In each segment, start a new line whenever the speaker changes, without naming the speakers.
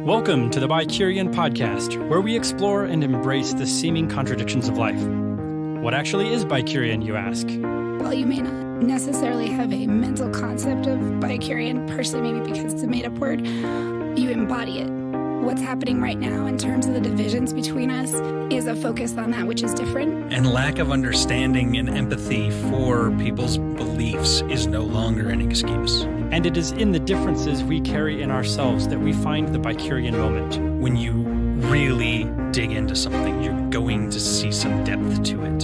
Welcome to the BiCurean podcast, where we explore and embrace the seeming contradictions of life. What actually is BiCurean, you ask?
Well, you may not necessarily have a mental concept of BiCurean, partially maybe because it's a made-up word. You embody it. What's happening right now in terms of the divisions between us is a focus on that which is different.
And lack of understanding and empathy for people's beliefs is no longer an excuse.
And it is in the differences we carry in ourselves that we find the BiCurean moment.
When you really dig into something, you're going to see some depth to it.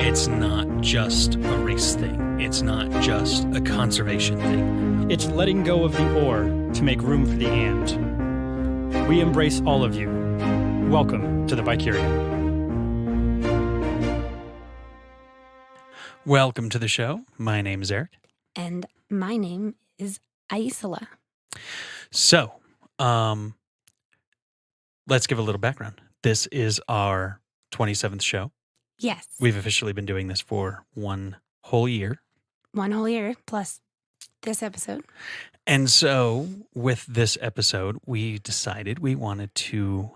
It's not just a race thing. It's not just a conservation thing.
It's letting go of the or to make room for the and. We embrace all of you. Welcome to the BiCurean.
Welcome to the show. My name is Eric.
And my name is Aisala.
So, let's give a little background. This is our 27th show.
Yes.
We've officially been doing this for one whole year.
1 whole year plus this episode.
And so with this episode, we decided we wanted to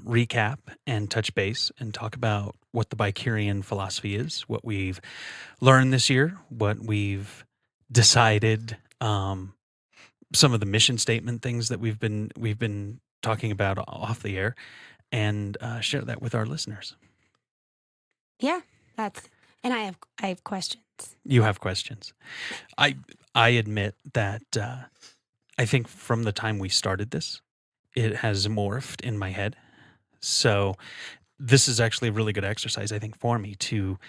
recap and touch base and talk about what the BiCurean philosophy is, what we've learned this year, what we've decided, some of the mission statement things that we've been talking about off the air, and share that with our listeners.
Yeah, and I have questions.
You have questions. I admit that I think from the time we started this, it has morphed in my head. So this is actually a really good exercise, I think, for me to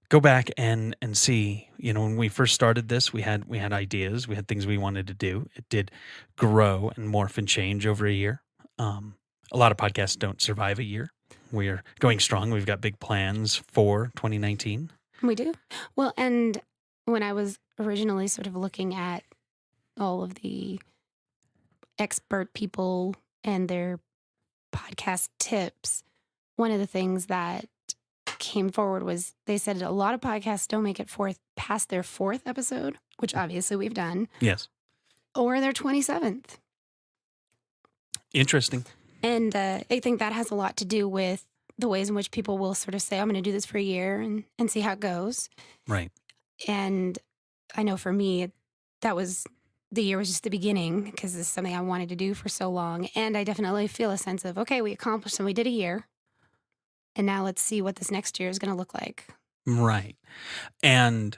go back and see, when we first started this, we had ideas, we had things we wanted to do. It did grow and morph and change over a year. A lot of podcasts don't survive a year. We are going strong. We've got big plans for 2019.
We do. Well, and when I was originally sort of looking at all of the expert people and their podcast tips, one of the things that came forward was they said a lot of podcasts don't make it past their 4th episode, which obviously we've done.
Yes.
Or their 27th.
Interesting.
And I think that has a lot to do with the ways in which people will sort of say, I'm going to do this for a year and see how it goes.
Right.
And I know for me, the year was just the beginning because this is something I wanted to do for so long. And I definitely feel a sense of, okay, we accomplished and we did a year. And now let's see what this next year is going to look like.
Right. And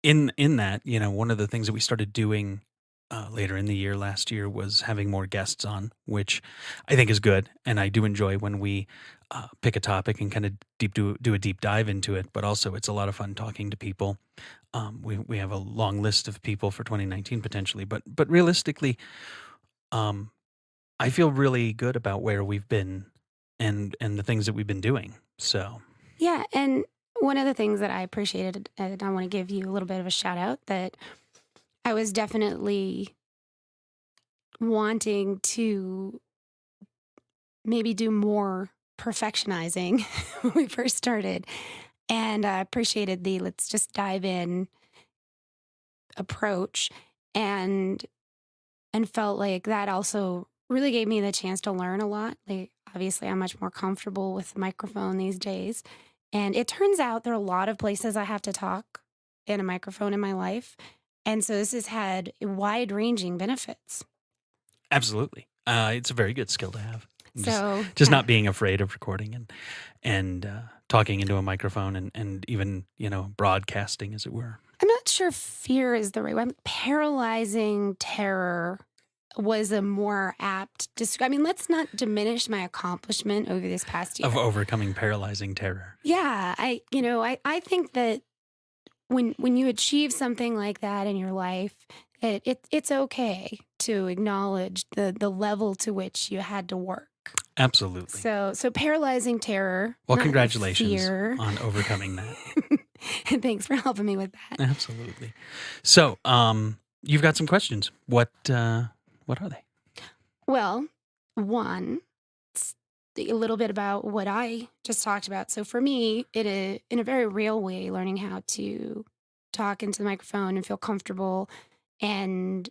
in that, one of the things that we started doing later in the year last year was having more guests on, which I think is good. And I do enjoy when we pick a topic and kind of do a deep dive into it. But also it's a lot of fun talking to people. We have a long list of people for 2019 potentially, but realistically, I feel really good about where we've been and the things that we've been doing. So
yeah, and one of the things that I appreciated, and I want to give you a little bit of a shout out, that I was definitely wanting to maybe do more perfectionizing when we first started. And I appreciated the let's just dive in approach and felt like that also really gave me the chance to learn a lot. Like, obviously, I'm much more comfortable with the microphone these days. And it turns out there are a lot of places I have to talk in a microphone in my life. And so this has had wide-ranging benefits.
Absolutely. It's a very good skill to have.
Just
not being afraid of recording and talking into a microphone and even, broadcasting, as it were.
I'm not sure fear is the right word. Paralyzing terror was a more apt description. I mean, let's not diminish my accomplishment over this past year.
Of overcoming paralyzing terror.
Yeah. I think that when you achieve something like that in your life, it's okay to acknowledge the level to which you had to work.
Absolutely.
So paralyzing terror.
Well, congratulations
fear.
on overcoming that.
Thanks for helping me with that.
Absolutely. So, you've got some questions. What are they?
Well, one, a little bit about what I just talked about. So for me, in a very real way, learning how to talk into the microphone and feel comfortable and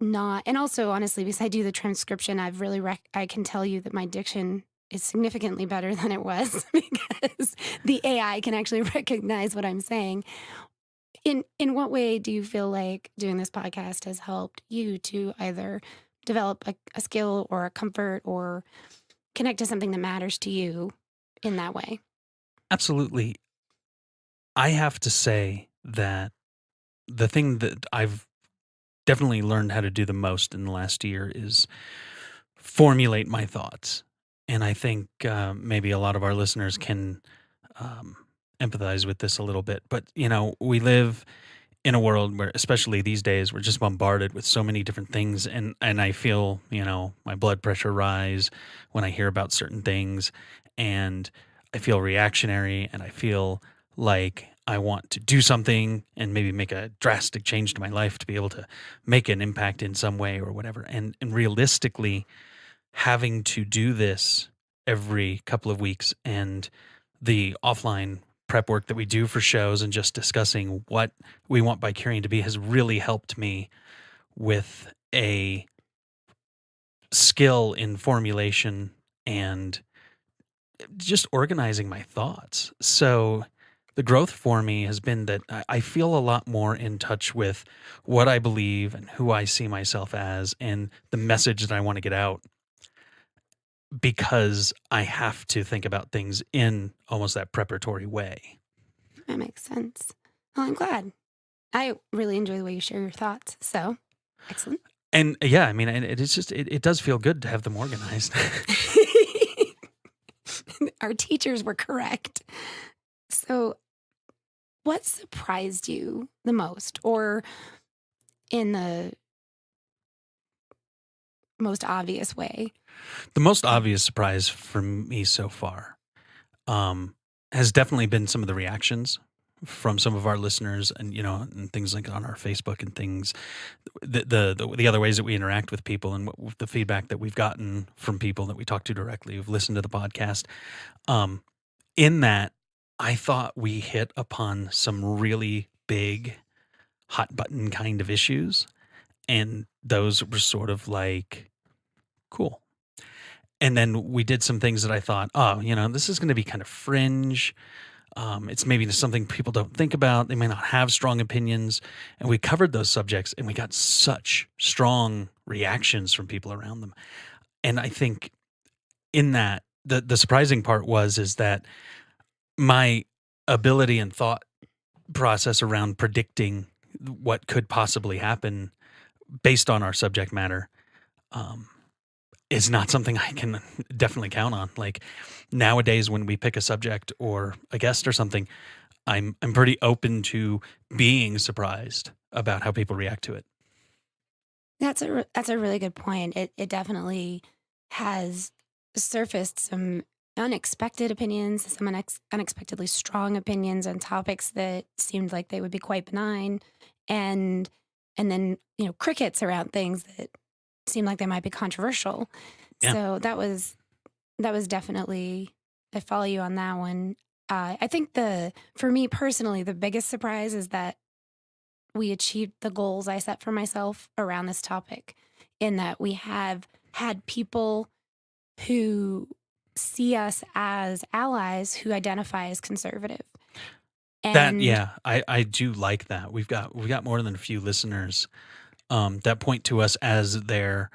not, and also honestly, because I do the transcription, I've really, I can tell you that my diction is significantly better than it was because the AI can actually recognize what I'm saying. In what way do you feel like doing this podcast has helped you to either develop a skill or a comfort or connect to something that matters to you in that way?
Absolutely. I have to say that the thing that I've definitely learned how to do the most in the last year is formulate my thoughts. And I think maybe a lot of our listeners can um, empathize with this a little bit. But, we live in a world where, especially these days, we're just bombarded with so many different things. And I feel, my blood pressure rise when I hear about certain things. And I feel reactionary and I feel like I want to do something and maybe make a drastic change to my life to be able to make an impact in some way or whatever. And realistically, having to do this every couple of weeks and the offline prep work that we do for shows and just discussing what we want BiCurean to be has really helped me with a skill in formulation and just organizing my thoughts. So the growth for me has been that I feel a lot more in touch with what I believe and who I see myself as and the message that I want to get out, because I have to think about things in almost that preparatory way.
That makes sense. Well, I'm glad. I really enjoy the way you share your thoughts. So, excellent.
And yeah, I mean, and it's just, it does feel good to have them organized.
Our teachers were correct. So, what surprised you the most, or in the most obvious way?
The most obvious surprise for me so far has definitely been some of the reactions from some of our listeners, and and things like on our Facebook and things, the other ways that we interact with people, and the feedback that we've gotten from people that we talk to directly who've listened to the podcast. In that, I thought we hit upon some really big hot button kind of issues, and those were sort of like cool. And then we did some things that I thought, oh, this is going to be kind of fringe. It's maybe just something people don't think about. They may not have strong opinions. And we covered those subjects and we got such strong reactions from people around them. And I think in that, the surprising part is that my ability and thought process around predicting what could possibly happen based on our subject matter is not something I can definitely count on. Like nowadays, when we pick a subject or a guest or something, I'm pretty open to being surprised about how people react to it.
That's a really good point. It definitely has surfaced some unexpected opinions, some unexpectedly strong opinions on topics that seemed like they would be quite benign, and then crickets around things that seemed like they might be controversial.
Yeah.
So that was definitely, I follow you on that one. I think for me personally, the biggest surprise is that we achieved the goals I set for myself around this topic, in that we have had people who see us as allies who identify as conservative.
I do like that. We've got more than a few listeners that point to us as their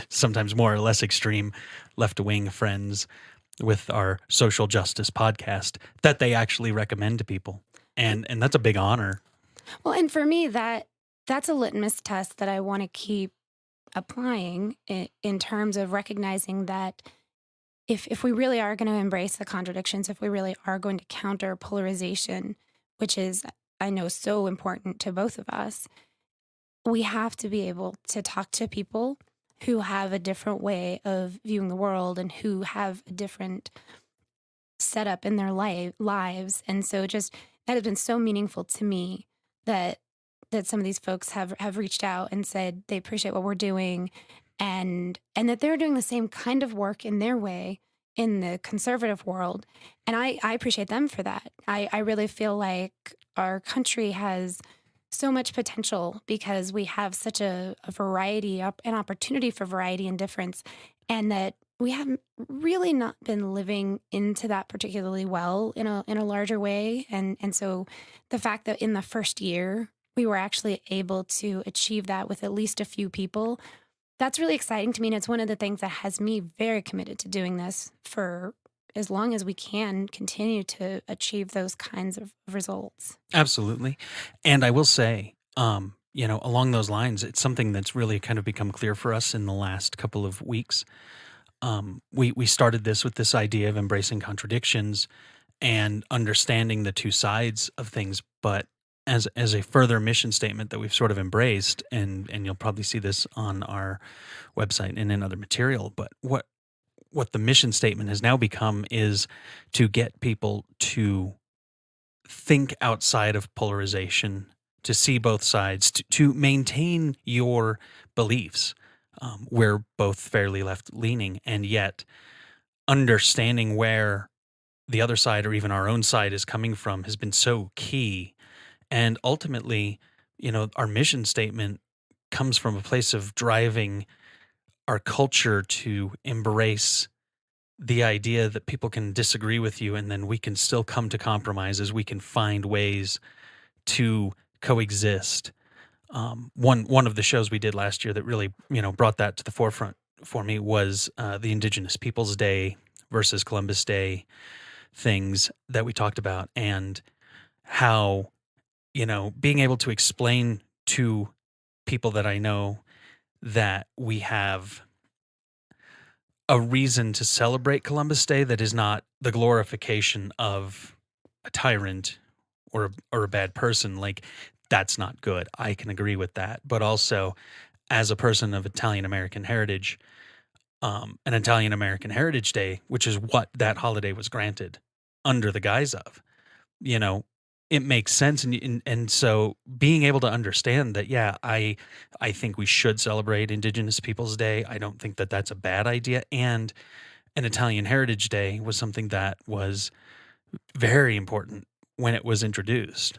sometimes more or less extreme left-wing friends with our social justice podcast that they actually recommend to people. And that's a big honor.
Well, and for me, that's a litmus test that I want to keep applying in terms of recognizing that if we really are going to embrace the contradictions, if we really are going to counter polarization, which is, I know, so important to both of us, we have to be able to talk to people who have a different way of viewing the world and who have a different setup in their lives. And so that has been so meaningful to me that some of these folks have reached out and said they appreciate what we're doing, and that they're doing the same kind of work in their way in the conservative world. And I appreciate them for that. I really feel like our country has so much potential because we have such a variety, an opportunity for variety and difference, and that we haven't really not been living into that particularly well in a larger way. And so the fact that in the first year we were actually able to achieve that with at least a few people, that's really exciting to me. And it's one of the things that has me very committed to doing this for as long as we can continue to achieve those kinds of results.
Absolutely. And I will say, along those lines, it's something that's really kind of become clear for us in the last couple of weeks. We started this with this idea of embracing contradictions and understanding the two sides of things, but as a further mission statement that we've sort of embraced, and you'll probably see this on our website and in other material, but what the mission statement has now become is to get people to think outside of polarization, to see both sides, to maintain your beliefs. We're both fairly left leaning, and yet understanding where the other side or even our own side is coming from has been so key. And ultimately, our mission statement comes from a place of driving our culture to embrace the idea that people can disagree with you and then we can still come to compromises. We can find ways to coexist. One of the shows we did last year that really brought that to the forefront for me was the Indigenous Peoples Day versus Columbus Day things that we talked about, and how being able to explain to people that I know that we have a reason to celebrate Columbus Day that is not the glorification of a tyrant or a bad person. Like, that's not good. I can agree with that. But also, as a person of Italian American heritage, an Italian American Heritage Day, which is what that holiday was granted under the guise of, it makes sense. And so being able to understand that, yeah, I think we should celebrate Indigenous Peoples Day. I don't think that that's a bad idea. And an Italian Heritage Day was something that was very important when it was introduced.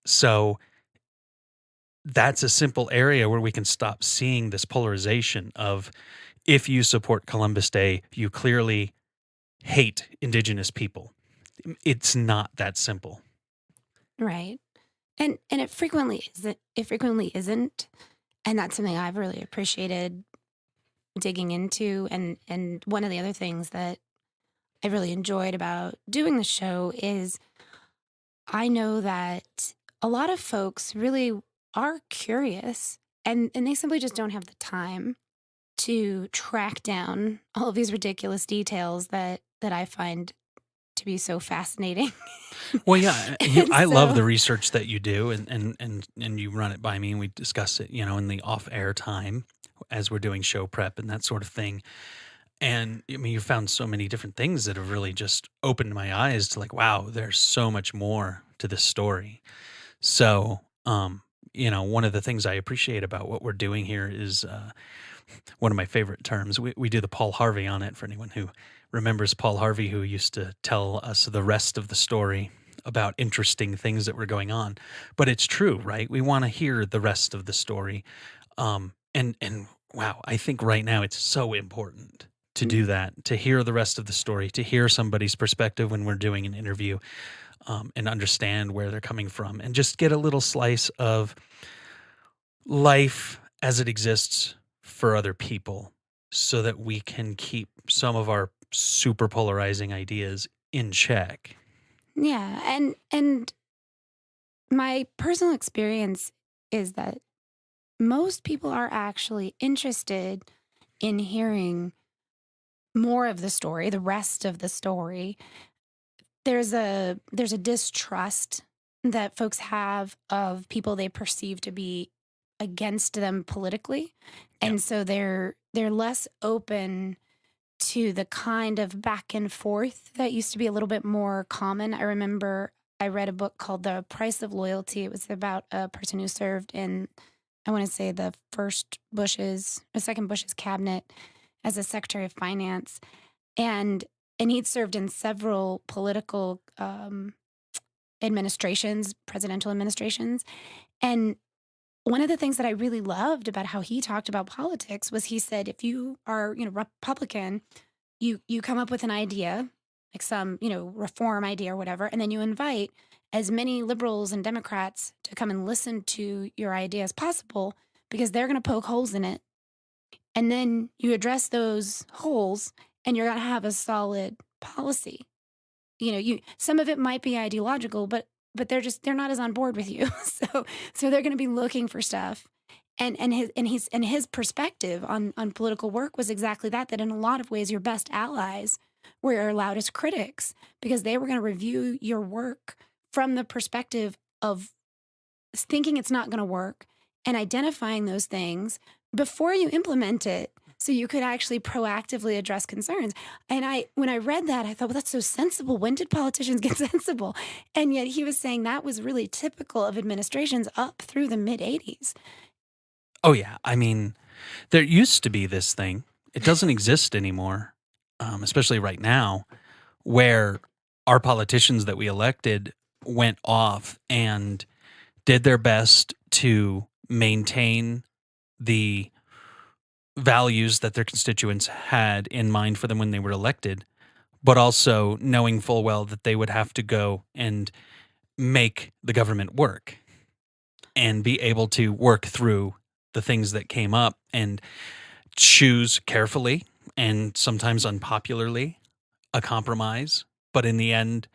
So that's a simple area where we can stop seeing this polarization of, if you support Columbus Day, you clearly hate Indigenous people. It's not that simple.
Right. And it frequently isn't. It frequently isn't. And that's something I've really appreciated digging into. And one of the other things that I really enjoyed about doing the show is I know that a lot of folks really are curious, and they simply just don't have the time to track down all of these ridiculous details that I find to be so fascinating.
Well, yeah,
And
I love
so,
the research that you do, and you run it by me, and we discuss it, in the off-air time as we're doing show prep and that sort of thing. And I mean, you found so many different things that have really just opened my eyes to, like, wow, there's so much more to this story. So, one of the things I appreciate about what we're doing here is one of my favorite terms. We do the Paul Harvey on it, for anyone who remembers Paul Harvey, who used to tell us the rest of the story about interesting things that were going on. But it's true, right? We want to hear the rest of the story. And wow, I think right now it's so important to do that, to hear the rest of the story, to hear somebody's perspective when we're doing an interview, and understand where they're coming from, and just get a little slice of life as it exists for other people, so that we can keep some of our super polarizing ideas in check.
yeah, and my personal experience is that most people are actually interested in hearing more of the story, the rest of the story. There's a distrust that folks have of people they perceive to be against them politically.
Yeah.
And so they're less open to the kind of back and forth that used to be a little bit more common. I remember I read a book called The Price of Loyalty. It was about a person who served in, I want to say, the second Bush's cabinet as a Secretary of Finance. And he'd served in several political administrations, presidential administrations. And one of the things that I really loved about how he talked about politics was he said, if you are, Republican, you come up with an idea, like some, reform idea or whatever, and then you invite as many liberals and Democrats to come and listen to your idea as possible because they're going to poke holes in it. And then you address those holes and you're going to have a solid policy. Some of it might be ideological, but they're not as on board with you. So they're going to be looking for stuff. And his perspective on political work was exactly that in a lot of ways your best allies were your loudest critics because they were going to review your work from the perspective of thinking it's not going to work and identifying those things before you implement it so you could actually proactively address concerns. And when I read that, I thought, well, that's so sensible. When did politicians get sensible? And yet he was saying that was really typical of administrations up through the mid-'80s.
Oh, yeah. I mean, there used to be this thing. It doesn't exist anymore, especially right now, where our politicians that we elected went off and did their best to maintain the values that their constituents had in mind for them when they were elected, but also knowing full well that they would have to go and make the government work and be able to work through the things that came up and choose carefully and sometimes unpopularly a compromise. But in the end,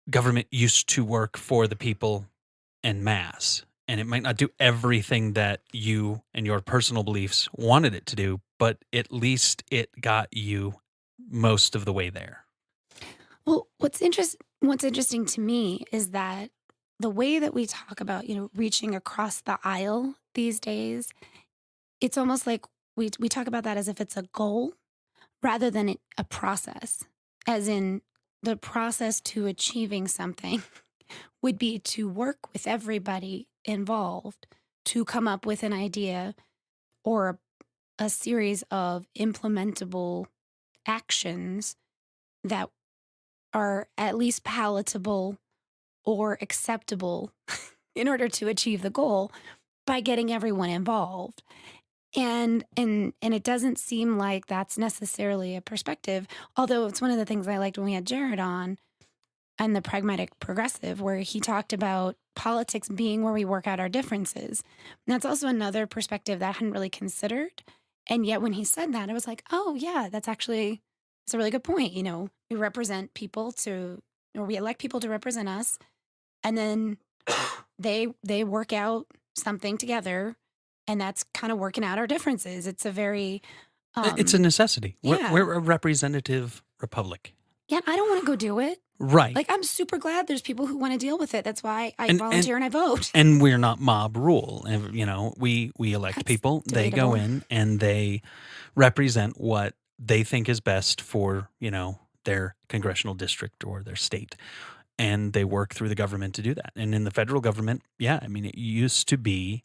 government used to work for the people en masse. And it might not do everything that you and your personal beliefs wanted it to do, but at least it got you most of the way there.
Well, what's interesting to me is that the way that we talk about, reaching across the aisle these days, it's almost like we talk about that as if it's a goal rather than a process, as in the process to achieving something would be to work with everybody involved to come up with an idea or a series of implementable actions that are at least palatable or acceptable in order to achieve the goal by getting everyone involved. And it doesn't seem like that's necessarily a perspective, although it's one of the things I liked when we had Jared on and the pragmatic progressive, where he talked about politics being where we work out our differences. And that's also another perspective that I hadn't really considered. And yet when he said that, I was like, oh yeah, it's a really good point. We represent people or we elect people to represent us. And then they work out something together, and that's kind of working out our differences. It's a very
it's a necessity.
Yeah.
We're a representative republic.
Yeah, I don't want to go do it.
Right.
Like, I'm super glad there's people who want to deal with it. That's why I volunteer and I vote.
And we're not mob rule. And, we elect
That's
people. They
debatable.
go in and they represent what they think is best for, their congressional district or their state. And they work through the government to do that. And in the federal government, yeah, I mean, it used to be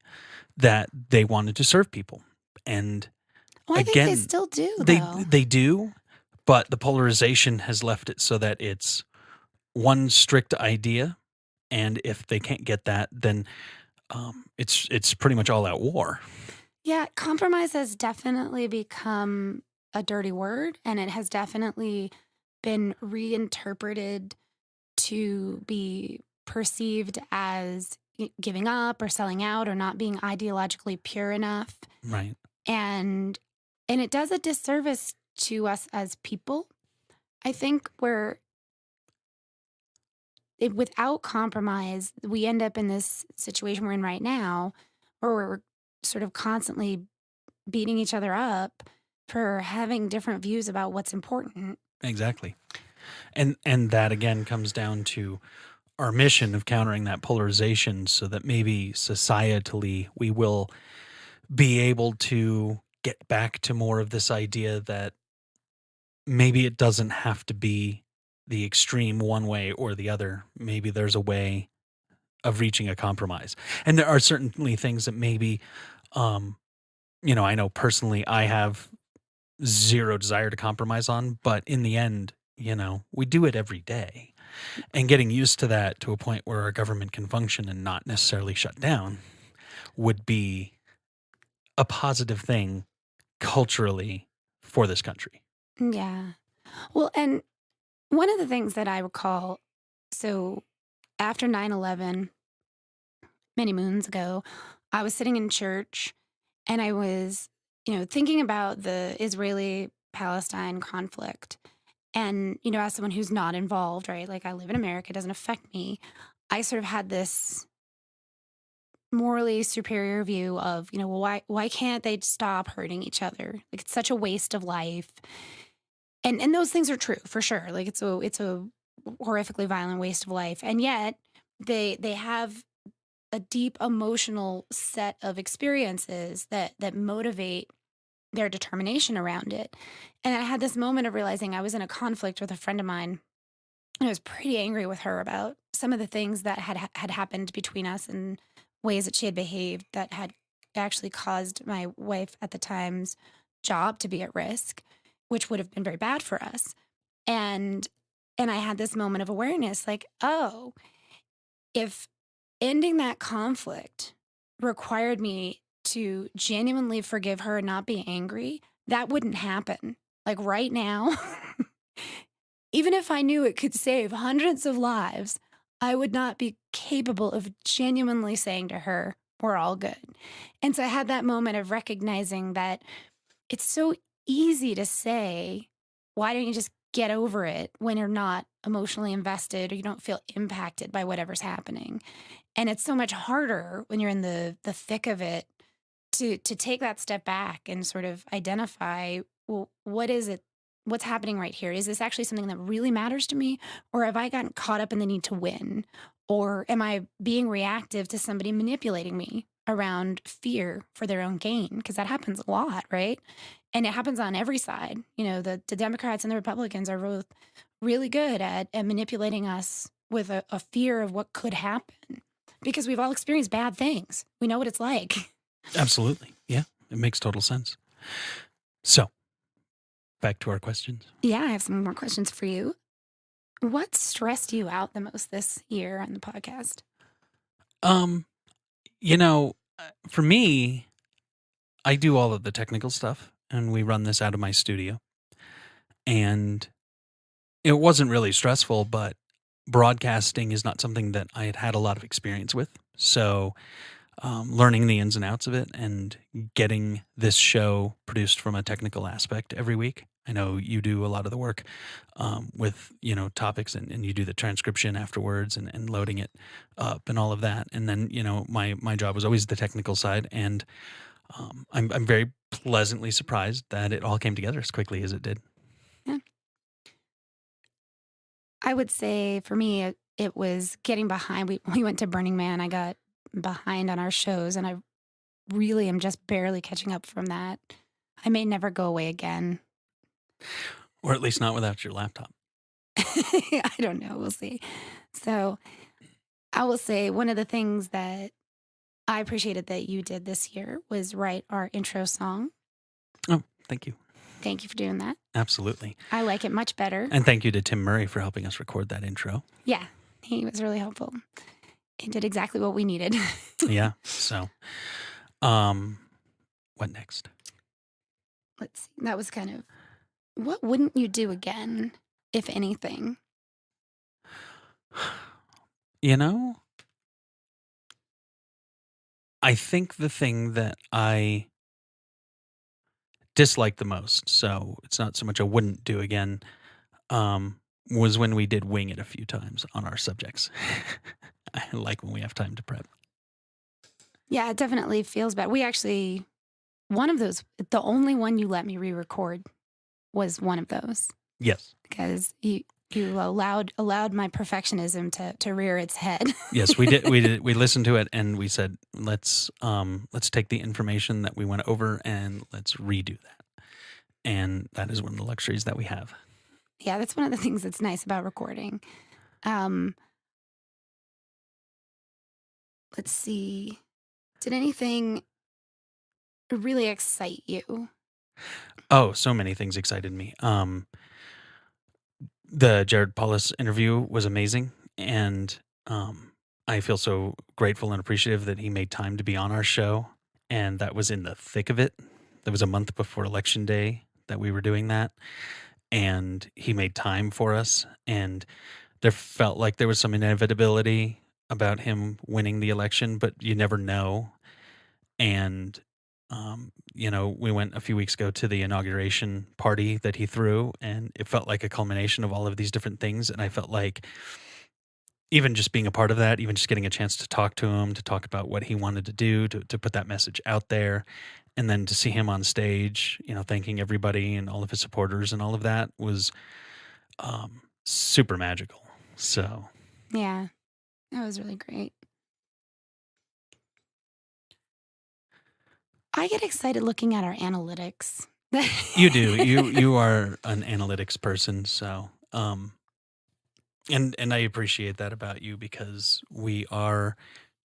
that they wanted to serve people. And
Well, I
again,
think they still do, though.
they do, but the polarization has left it so that it's one strict idea. And if they can't get that, then it's pretty much all out war.
Yeah, compromise has definitely become a dirty word, and it has definitely been reinterpreted to be perceived as giving up or selling out or not being ideologically pure enough.
Right.
And it does a disservice to us as people. I think without compromise, we end up in this situation we're in right now where we're sort of constantly beating each other up for having different views about what's important.
Exactly. And that again comes down to our mission of countering that polarization so that maybe societally we will be able to get back to more of this idea that maybe it doesn't have to be the extreme one way or the other. Maybe there's a way of reaching a compromise. And there are certainly things that maybe, I know personally I have zero desire to compromise on, but in the end, we do it every day. And getting used to that to a point where our government can function and not necessarily shut down would be a positive thing culturally for this country.
Yeah. Well, and one of the things that I recall, so after 9/11, many moons ago, I was sitting in church and I was, thinking about the Israeli Palestine conflict. And, as someone who's not involved, right? Like I live in America, it doesn't affect me. I sort of had this morally superior view of, well, why can't they stop hurting each other? Like it's such a waste of life. And those things are true for sure. Like it's a horrifically violent waste of life. And yet they have a deep emotional set of experiences that motivate their determination around it. And I had this moment of realizing I was in a conflict with a friend of mine, and I was pretty angry with her about some of the things that had happened between us and ways that she had behaved that had actually caused my wife at the time's job to be at risk, which would have been very bad for us. And I had this moment of awareness like, oh, if ending that conflict required me to genuinely forgive her and not be angry, that wouldn't happen. Like right now, even if I knew it could save hundreds of lives, I would not be capable of genuinely saying to her, we're all good. And so I had that moment of recognizing that it's so easy to say, why don't you just get over it when you're not emotionally invested or you don't feel impacted by whatever's happening? And it's so much harder when you're in the thick of it to take that step back and sort of identify, well, what is it? What's happening right here? Is this actually something that really matters to me? Or have I gotten caught up in the need to win? Or am I being reactive to somebody manipulating me around fear for their own gain? Because that happens a lot, right? And it happens on every side. The Democrats and the Republicans are both really good at manipulating us with a fear of what could happen because we've all experienced bad things. We know what it's like.
Absolutely. Yeah, it makes total sense. So, back to our questions.
Yeah, I have some more questions for you. What stressed you out the most this year on the podcast?
Um, you know, for me, I do all of the technical stuff and we run this out of my studio. And it wasn't really stressful, but broadcasting is not something that I had had a lot of experience with. So, learning the ins and outs of it and getting this show produced from a technical aspect every week. I know you do a lot of the work with, topics and you do the transcription afterwards and loading it up and all of that. And then, my job was always the technical side. And I'm very pleasantly surprised that it all came together as quickly as it did.
Yeah. I would say for me, it was getting behind. We went to Burning Man. I got behind on our shows, and I really am just barely catching up from that. I may never go away again.
Or at least not without your laptop.
I don't know. We'll see. So I will say one of the things that I appreciated that you did this year was write our intro song.
Oh, thank you.
Thank you for doing that.
Absolutely.
I like it much better.
And thank you to Tim Murray for helping us record that intro.
Yeah, he was really helpful. He did exactly what we needed.
Yeah. So, what next?
Let's see. That was kind of, what wouldn't you do again, if anything?
I think the thing that I dislike the most, so it's not so much I wouldn't do again, was when we did wing it a few times on our subjects. I like when we have time to prep.
Yeah, it definitely feels bad. We actually, one of those, the only one you let me re-record was one of those.
Yes.
Because you allowed my perfectionism to rear its head.
Yes, we did. We listened to it and we said, let's take the information that we went over and let's redo that. And that is one of the luxuries that we have.
Yeah, that's one of the things that's nice about recording. Let's see. Did anything really excite you?
Oh, so many things excited me. The Jared Paulus interview was amazing, and I feel so grateful and appreciative that he made time to be on our show, and that was in the thick of it. That was a month before Election Day that we were doing that, and he made time for us, and there felt like there was some inevitability about him winning the election, but you never know. And we went a few weeks ago to the inauguration party that he threw, and it felt like a culmination of all of these different things. And I felt like even just being a part of that, even just getting a chance to talk to him, to talk about what he wanted to do, to put that message out there, and then to see him on stage, thanking everybody and all of his supporters and all of that was super magical. So
Yeah, that was really great. I get excited looking at our analytics.
you do. You are an analytics person, so and I appreciate that about you because we are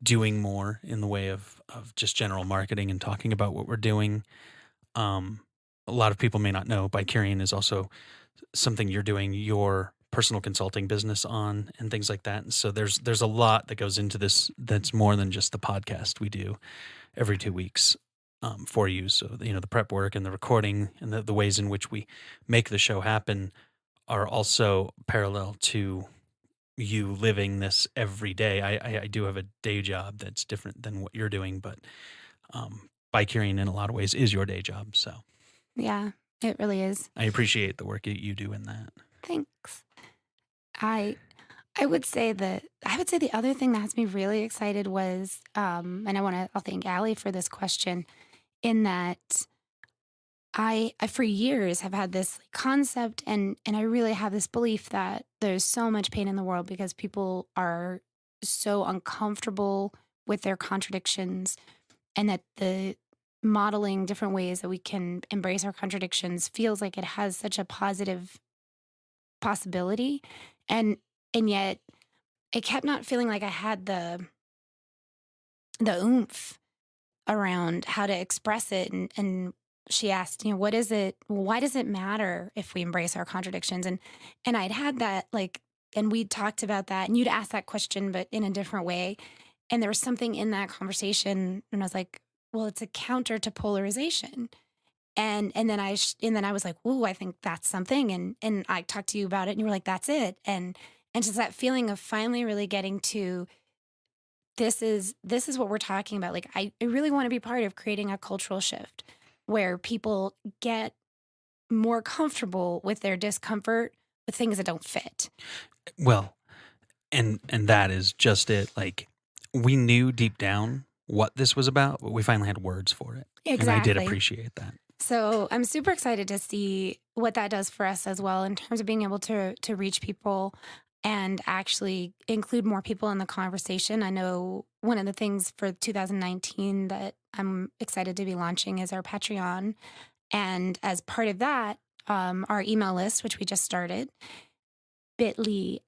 doing more in the way of just general marketing and talking about what we're doing. A lot of people may not know BiCurean is also something you're doing your personal consulting business on and things like that. And so there's a lot that goes into this that's more than just the podcast we do every 2 weeks for you. So the prep work and the recording and the ways in which we make the show happen are also parallel to you living this every day. I do have a day job that's different than what you're doing, but BiCurean in a lot of ways is your day job. So
Yeah, it really is.
I appreciate the work you do in that.
Thanks. I would say the other thing that has me really excited was, and I'll thank Allie for this question, in that I for years have had this concept and I really have this belief that there's so much pain in the world because people are so uncomfortable with their contradictions, and that the modeling different ways that we can embrace our contradictions feels like it has such a positive possibility. And yet it kept not feeling like I had the oomph around how to express it. And she asked, what is it? Why does it matter if we embrace our contradictions? And I'd had that and we talked about that, and you'd asked that question, but in a different way. And there was something in that conversation, and I was like, well, it's a counter to polarization. And then I was like, ooh, I think that's something. And I talked to you about it, and you were like, that's it. And just that feeling of finally really getting to, this is what we're talking about. Like, I really want to be part of creating a cultural shift where people get more comfortable with their discomfort with things that don't fit.
Well, and that is just it. Like, we knew deep down what this was about, but we finally had words for it.
Exactly.
And I did appreciate that.
So I'm super excited to see what that does for us as well in terms of being able to reach people and actually include more people in the conversation. I know one of the things for 2019 that I'm excited to be launching is our Patreon. And as part of that, our email list, which we just started, bit.ly/BICUR,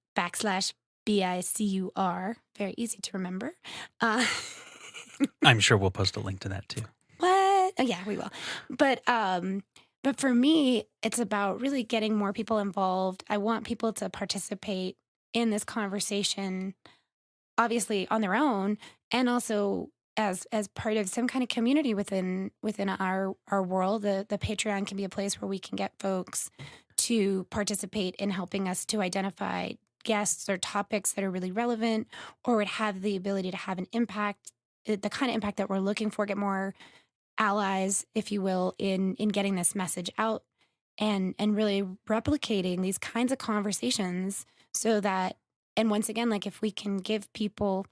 very easy to remember.
I'm sure we'll post a link to that too.
What? Oh, yeah, we will. But for me, it's about really getting more people involved. I want people to participate in this conversation, obviously on their own, and also as part of some kind of community within our world. The Patreon can be a place where we can get folks to participate in helping us to identify guests or topics that are really relevant or would have the ability to have an impact, the kind of impact that we're looking for, get more allies, if you will, in getting this message out and really replicating these kinds of conversations so that, and once again, like if we can give people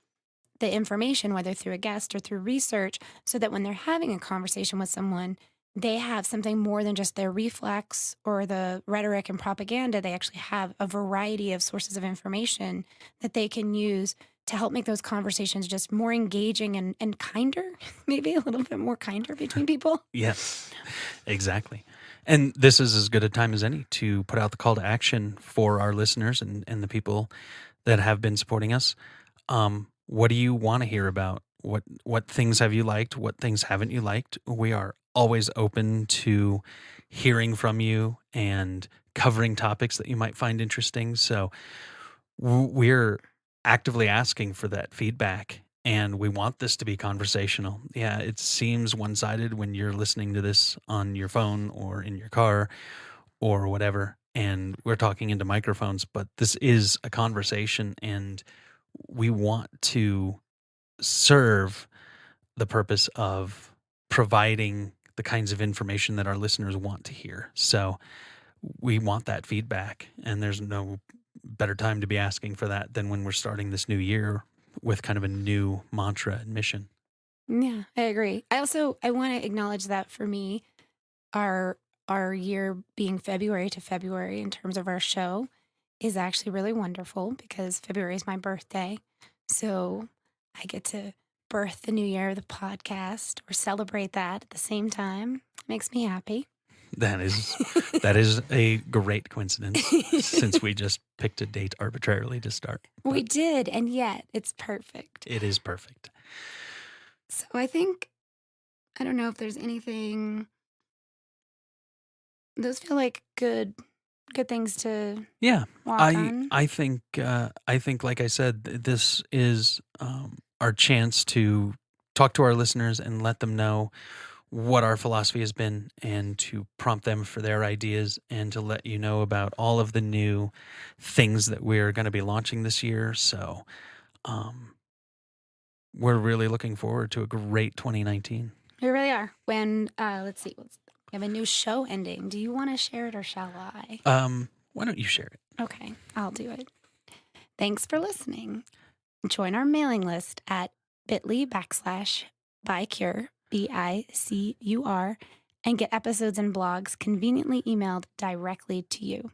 the information, whether through a guest or through research, so that when they're having a conversation with someone, they have something more than just their reflex or the rhetoric and propaganda. They actually have a variety of sources of information that they can use to help make those conversations just more engaging and kinder, maybe a little bit more kinder between people.
Yes, exactly. And this is as good a time as any to put out the call to action for our listeners and the people that have been supporting us. What do you want to hear about? What things have you liked? What things haven't you liked? We are always open to hearing from you and covering topics that you might find interesting. So we're actively asking for that feedback, and we want this to be conversational. Yeah, it seems one-sided when you're listening to this on your phone or in your car or whatever, and we're talking into microphones, but this is a conversation, and we want to serve the purpose of providing the kinds of information that our listeners want to hear. So we want that feedback, and there's no better time to be asking for that than when we're starting this new year with kind of a new mantra and mission.
Yeah, I agree. I want to acknowledge that for me, our year being February to February in terms of our show is actually really wonderful because February is my birthday. So I get to birth the new year of the podcast or celebrate that at the same time. It makes me happy.
That is a great coincidence since we just picked a date arbitrarily to start.
We did, and yet it's perfect.
It is perfect.
So I don't know if there's anything. Those feel like good things to walk on.
I think like I said, this is our chance to talk to our listeners and let them know what our philosophy has been, and to prompt them for their ideas, and to let you know about all of the new things that we're going to be launching this year. So we're really looking forward to a great 2019.
We really are. When let's see, we have a new show ending. Do you want to share it or shall I?
Why don't you share it?
Okay, I'll do it. Thanks for listening. Join our mailing list at bit.ly/BiCure, BiCur, and get episodes and blogs conveniently emailed directly to you.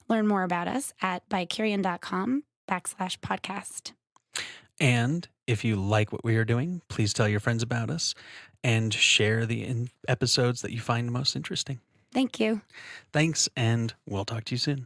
Learn more about us at BiCurean.com/podcast.
And if you like what we are doing, please tell your friends about us and share the episodes that you find most interesting.
Thank you.
Thanks, and we'll talk to you soon.